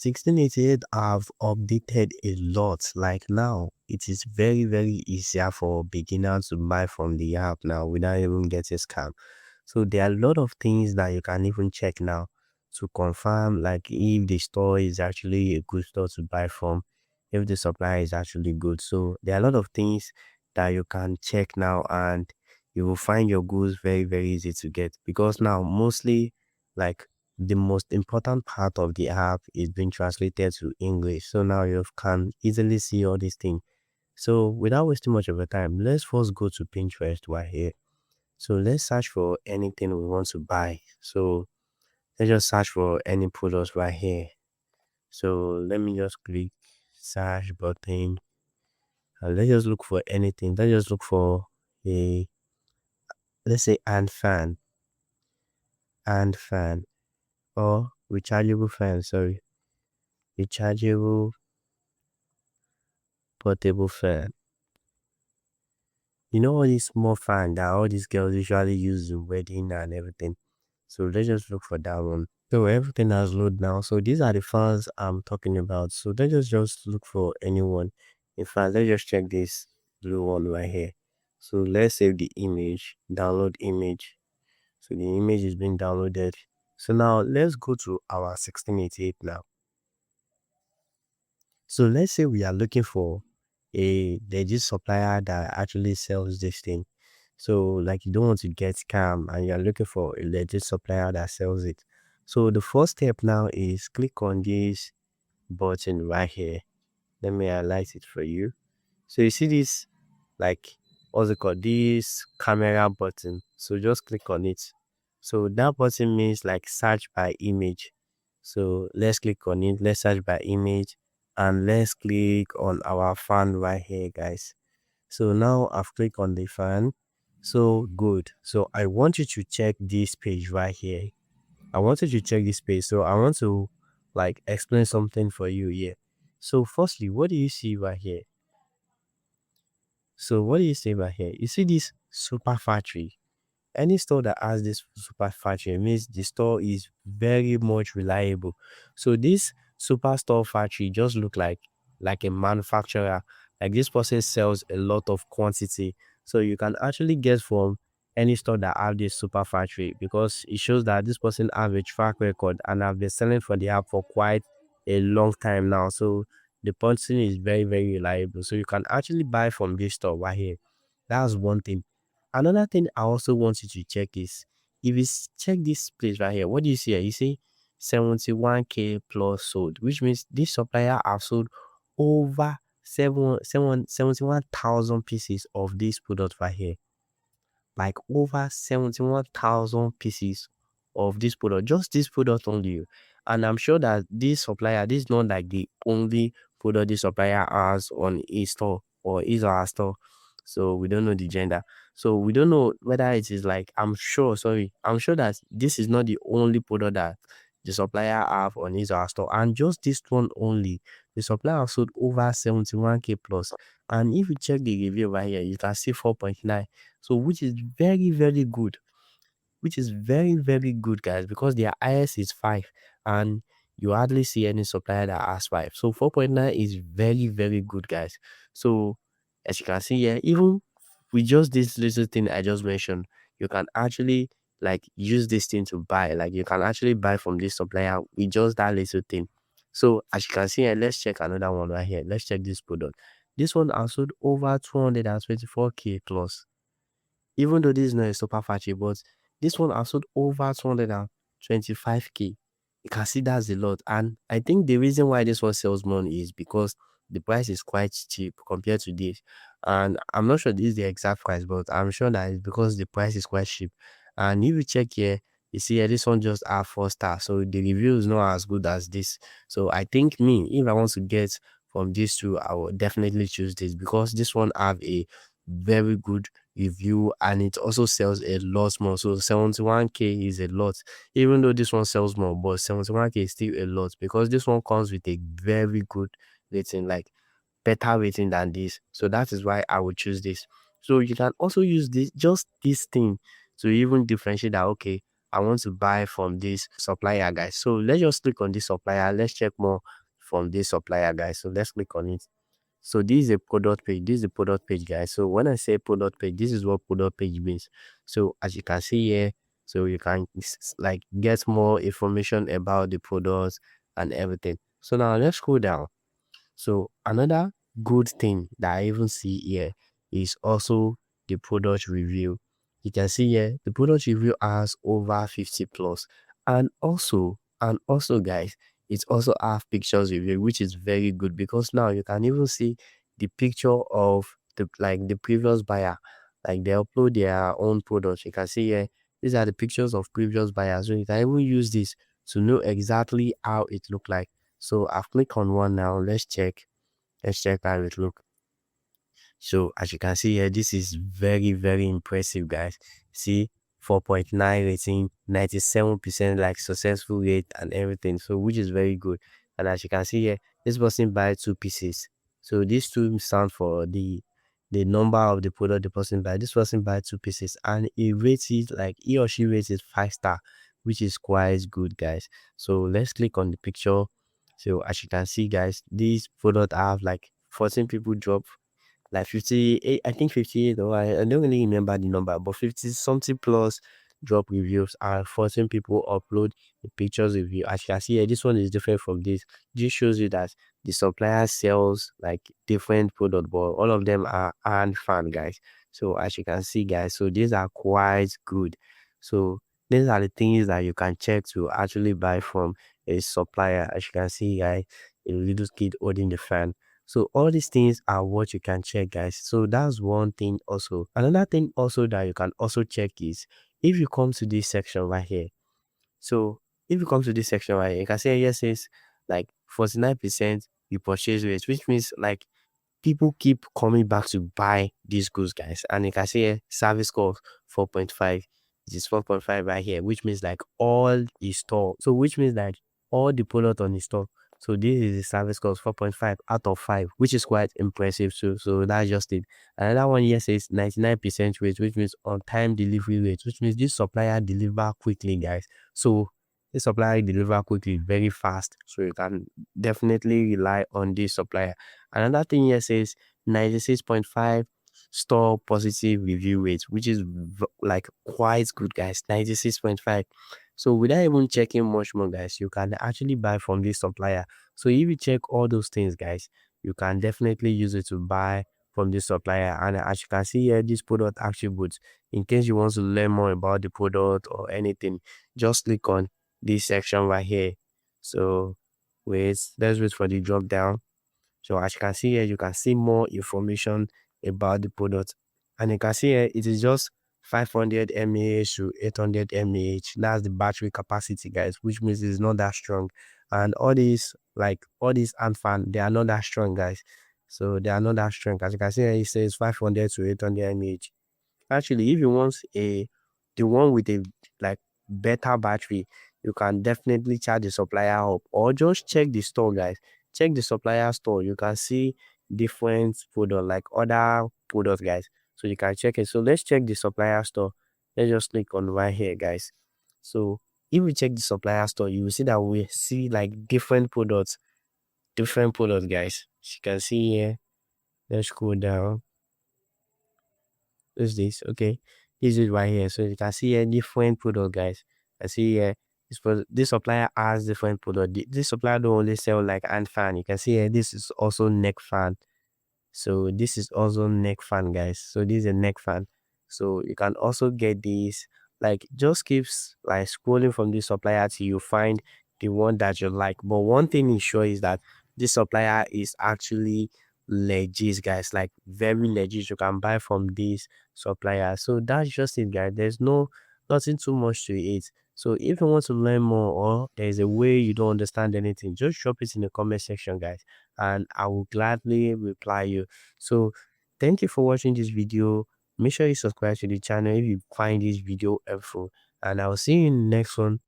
1688 have updated a lot. Like now, it is very, very easier for beginners to buy from the app now without even getting scammed. So there are a lot of things that you can even check now to confirm like if the store is actually a good store to buy from, if the supplier is actually good. So there are a lot of things that you can check now, and you will find your goods very, very easy to get, because now mostly like the most important part of the app is being translated to English. So now you can easily see all these things. So without wasting much of your time, let's first go to Pinterest right here. So let's search for anything we want to buy. So let's just search for any products right here. So let me just click search button. Let's just look for anything. Let's just look for a, let's say, and fan, or rechargeable fan. Sorry, rechargeable portable fan. You know all these small fan that all these girls usually use in wedding and everything. So let's just look for that one. So everything has loaded now. So these are the fans I'm talking about. So let's just look for anyone. In fact, let's just check this blue one right here. So let's save the image, download image. So the image is being downloaded. So now let's go to our 1688 now. So let's say we are looking for a legit supplier that actually sells this thing. So like you don't want to get scam and you're looking for a legit supplier that sells it. So the first step now is click on this button right here. Let me highlight it for you. So you see this, like, what's it called, this camera button. So just click on it. So that button means like search by image. So let's click on it. Let's search by image, and let's click on our fan right here, guys. So now I've clicked on the fan. So good. So I want you to check this page right here. I wanted to check this page. So I want to like explain something for you here. So firstly, what do you see right here? So what do you see right here? You see this super factory. Any store that has this super factory means the store is very much reliable. So this superstore factory just look like a manufacturer. Like this person sells a lot of quantity. So you can actually get from any store that have this super factory, because it shows that this person have a track record and have been selling for the app for quite a long time now. So the person is very, very reliable. So you can actually buy from this store right here. That's one thing. Another thing I also want you to check is, if you check this place right here, what do you see here? You see 71K plus sold, which means this supplier have sold over 71,000 pieces of this product right here. Like over 71,000 pieces of this product, just this product only. And I'm sure that this supplier, this is not like the only product this supplier has on his store or his or her store. So we don't know the gender. So we don't know whether it is like, I'm sure that this is not the only product that the supplier have on his or her store. And just this one only, the supplier have sold over 71K plus. And if you check the review right here, you can see 4.9. So which is very, very good. Which is very, very good, guys, because their IS is 5, and you hardly see any supplier that has 5. So 4.9 is very, very good, guys. So as you can see here, even with just this little thing I just mentioned, you can actually like use this thing to buy. Like you can actually buy from this supplier with just that little thing. So as you can see here, let's check another one right here. Let's check this product. This one has sold over 224K plus. Even though this is not a super factory, but this one has sold over 225K. You can see that's a lot. And I think the reason why this one sells more is because the price is quite cheap compared to this. And I'm not sure this is the exact price, but I'm sure that it's because the price is quite cheap. And if you check here, you see here, this one just have 4 stars. So the review is not as good as this. So I think me, if I want to get from these two, I will definitely choose this, because this one have a very good review and it also sells a lot more. So 71K is a lot, even though this one sells more, but 71K is still a lot, because this one comes with a very good rating, like better rating than this. So that is why I would choose this. So you can also use this, just this thing, to even differentiate that, okay, I want to buy from this supplier, guys. So let's just click on this supplier. Let's check more from this supplier, guys. So let's click on it. So this is a product page. This is the product page, guys. So when I say product page, this is what product page means. So as you can see here, so you can like get more information about the products and everything. So now let's scroll down. So another good thing that I even see here is also the product review. You can see here the product review has over 50 plus, and also guys, it also have pictures review, which is very good because now you can even see the picture of the previous buyer. Like they upload their own products. You can see here these are the pictures of previous buyers. So you can even use this to know exactly how it look like. So I've clicked on one now. Let's check. Let's check how it look. So as you can see here, this is very, very impressive, guys. See, 4.9 rating, 97% like successful rate and everything. So which is very good. And as you can see here, this person buy 2 pieces. So these two stand for the number of the product the person buy. This person buy 2 pieces and he rates it like he or she rates it 5 star, which is quite good, guys. So let's click on the picture. So as you can see, guys, these product have like 14 people drop like 58, I think 58, or I don't really remember the number, but 50 something plus drop reviews and 14 people upload the pictures review. As you can see here, this one is different from this. This shows you that the supplier sells like different product, but all of them are hand fan, guys. So as you can see, guys, so these are quite good. So these are the things that you can check to actually buy from a supplier. As you can see, guys, a little kid holding the fan. So all these things are what you can check, guys. So that's one thing also. Another thing also that you can also check is if you come to this section right here. So if you come to this section right here, you can see here says like 49% repurchase rate, which means like people keep coming back to buy these goods, guys. And you can see here, service score 4.5. It is 4.5 right here, which means like all is store. So which means like all the product on the store. So this is the service score 4.5 out of 5, which is quite impressive too. So that's just it. Another one here says 99% rate, which means on time delivery rate, which means this supplier deliver quickly, guys. So this supplier deliver quickly, very fast. So you can definitely rely on this supplier. Another thing here says 96.5 store positive review rate, which is like quite good, guys. 96.5. So without even checking much more, guys, you can actually buy from this supplier. So if you check all those things, guys, you can definitely use it to buy from this supplier. And as you can see here, this product attributes. In case you want to learn more about the product or anything, just click on this section right here. So let's wait for the drop down. So as you can see here, you can see more information about the product. And you can see here, it is just 500 mAh to 800 mAh. That's the battery capacity, guys, which means it's not that strong. And all these hand fan, they are not that strong, guys. So they are not that strong. As you can see here, it says 500 to 800 mAh. Actually, if you want the one with a like better battery, you can definitely charge the supplier up or just check the store, guys. Check the supplier store. You can see different product like other products, guys. So you can check it. So let's check the supplier store. Let's just click on right here, guys. So if we check the supplier store, you will see that we see like different products, guys. As you can see here. Let's go down. What's this? Okay, this is right here. So you can see here different product, guys. I see here this supplier has different product. This supplier don't only sell like hand fan. You can see here this is also neck fan. So this is also neck fan, guys. So this is a neck fan. So you can also get this. Like just keeps like scrolling from this supplier till you find the one that you like. But one thing is sure is that this supplier is actually legit, guys. Like very legit. You can buy from this supplier. So that's just it, guys. There's nothing too much to it. So if you want to learn more or there's a way you don't understand anything, just drop it in the comment section, guys, and I will gladly reply you. So thank you for watching this video. Make sure you subscribe to the channel if you find this video helpful, and I'll see you in the next one.